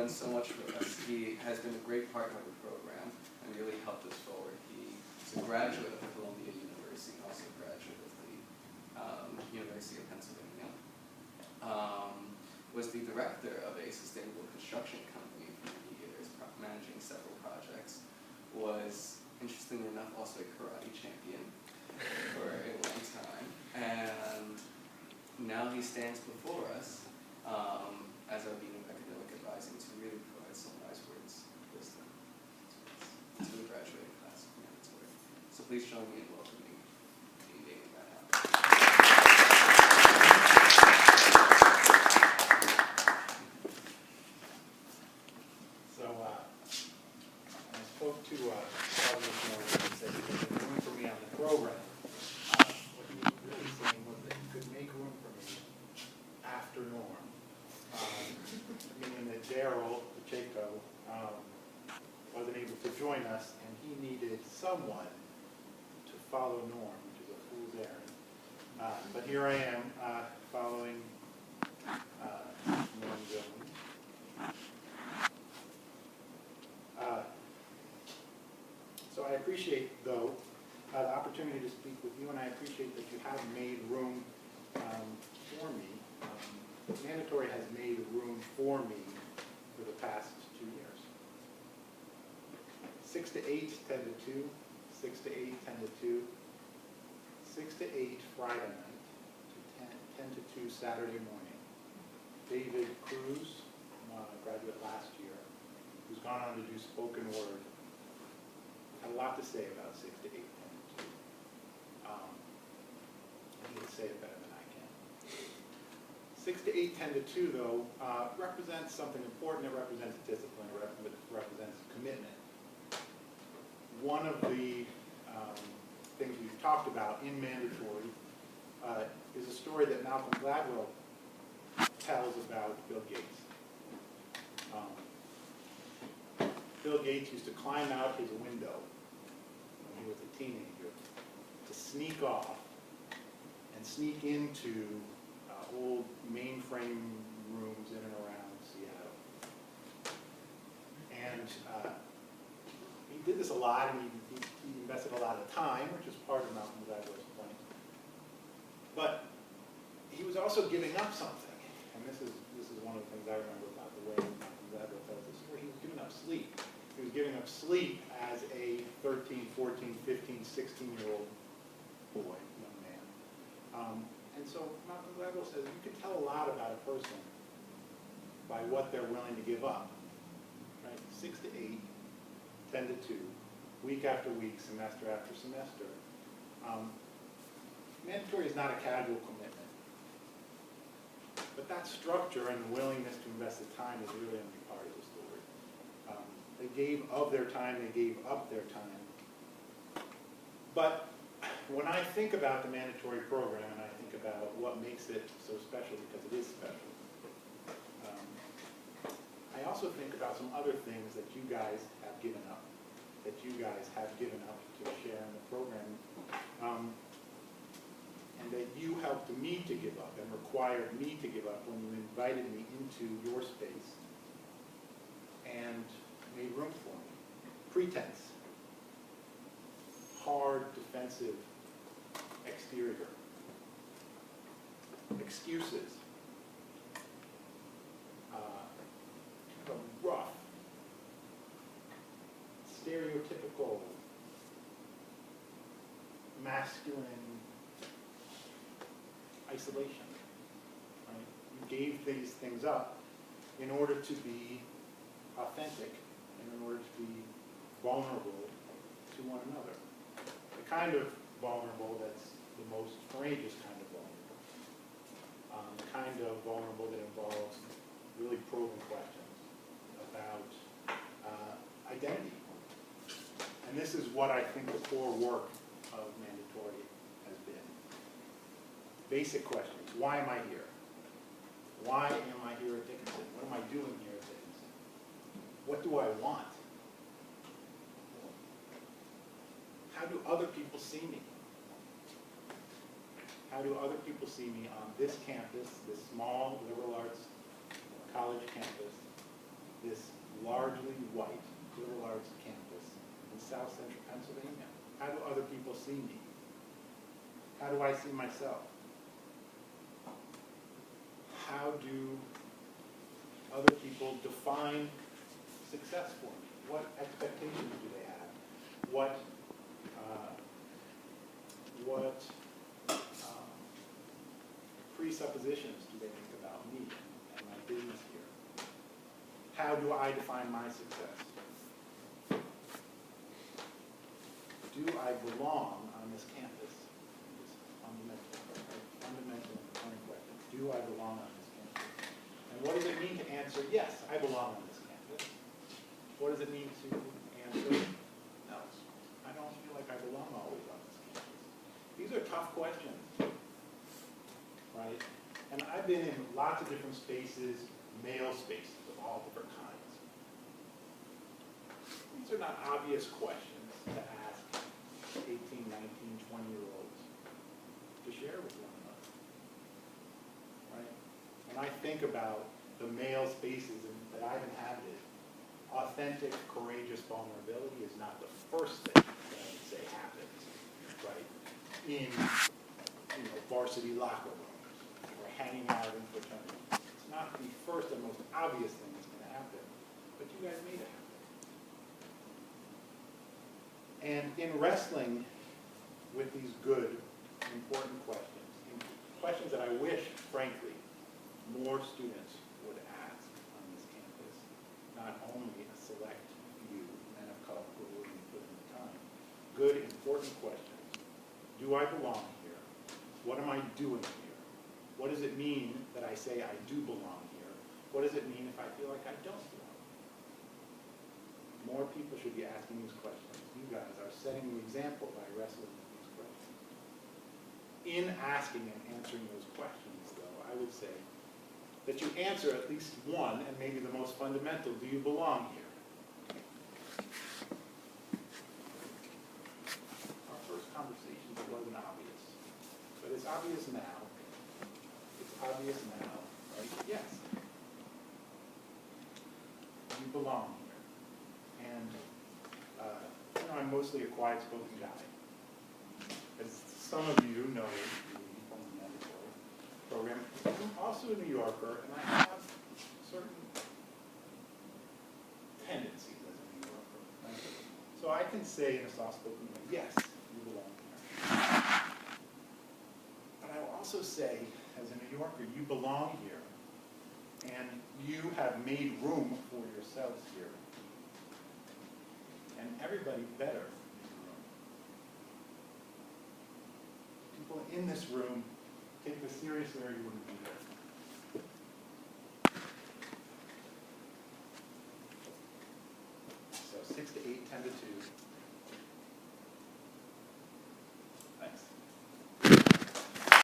done so much for us. He has been a great partner of the program and really helped us forward. He's a graduate of Columbia University and also a graduate of the University of Pennsylvania. Was the director of a sustainable construction company for many years, managing several projects. Was, interestingly enough, also a karate champion for a long time. And now he stands before us as our Dean of Academic Advising to really provide some wise words of wisdom to the graduating class of Mandatory. So please join me in welcoming Dean Damon Radhouse. So I spoke to Doug this morning and said he could make room for me on the program. What he was really saying was that he could make room for me after Norm. Meaning that Daryl Pacheco wasn't able to join us, and he needed someone to follow Norm, which is a fool's errand. But here I am following Norm Jones. So I appreciate, though, the opportunity to speak with you, and I appreciate that you have made room for me. Mandatory has made room for me for the past 2 years. 6 to 8, 10 to 2, 6 to 8, 10 to 2, 6 to 8 Friday night, to 10 to 2 Saturday morning. David Cruz, graduate last year, who's gone on to do spoken word, had a lot to say about 6 to 8, 10 to 2. He can say it better than I can. 6 to 8, 10 to 2, though, represents something important. It represents discipline. It represents commitment. One of the things we've talked about in Mandatory is a story that Malcolm Gladwell tells about Bill Gates. Bill Gates used to climb out his window when he was a teenager to sneak off and sneak into old mainframe rooms in and around Seattle. And he did this a lot, and he invested a lot of time, which is part of Malcolm Gladwell's point. But he was also giving up something, and this is one of the things I remember about the way Malcolm Gladwell tells the story. He was giving up sleep. He was giving up sleep as a 13, 14, 15, 16-year-old boy, young man. And so Malcolm Gladwell says you can tell a lot about a person by what they're willing to give up. Right? 6 to 8, 10 to 2, week after week, semester after semester. Mandatory is not a casual commitment. But that structure and the willingness to invest the time is really only part of the story. They gave of their time, they gave up their time. But when I think about the Mandatory program, and I think about what makes it so special, because it is special, I also think about some other things that you guys have given up, to share in the program, and that you helped me to give up and required me to give up when you invited me into your space and made room for me. Pretense, hard, defensive exterior, excuses, kind of a rough, stereotypical, masculine isolation. Right? You gave these things up in order to be authentic and in order to be vulnerable to one another. The kind of vulnerable that's the most courageous kind of vulnerable. The kind of vulnerable that involves really probing questions about identity. And this is what I think the core work of Mandatory has been. Basic questions. Why am I here? Why am I here at Dickinson? What am I doing here at Dickinson? What do I want? How do other people see me? How do other people see me on this campus, this small liberal arts college campus, this largely white liberal arts campus in South Central Pennsylvania? How do other people see me? How do I see myself? How do other people define success for me? What expectations do they have? What presuppositions do they think about me and my business here? How do I define my success? Do I belong on this campus? This fundamental and important question. Do I belong on this campus? And what does it mean to answer, yes, I belong on this campus? What does it mean to answer, no, I don't feel like I belong always on this campus? These are tough questions, right? And I've been in lots of different spaces, male spaces of all different kinds. These are not obvious questions to ask 18, 19, 20-year-olds to share with one another, right? When I think about the male spaces that I've inhabited, authentic, courageous vulnerability is not the first thing that I would say happens, right? In varsity locker rooms or hanging out in fraternities. It's not the first and most obvious thing that's going to happen, but you guys made it happen. And in wrestling with these good, important questions, questions that I wish, frankly, more students would ask on this campus, not only a select few men of color who are willing to put in the time. Good, important questions. Do I belong here? What am I doing here? What does it mean that I say I do belong here? What does it mean if I feel like I don't belong? More people should be asking these questions. You guys are setting the example by wrestling with these questions. In asking and answering those questions, though, I would say that you answer at least one, and maybe the most fundamental, do you belong here? Our first conversation wasn't obvious, but it's obvious now. It's obvious now, right? Yes. You belong here. And I'm mostly a quiet-spoken guy. As some of you know from the mandatory program, I'm also a New Yorker, and I have certain tendencies as a New Yorker. Right? So I can say in a soft-spoken way, yes, you belong here. But I will also say, as a New Yorker, you belong here, and you have made room for yourselves here. And everybody better make room. People in this room take this seriously or you wouldn't be there. So 6 to 8, 10 to 2.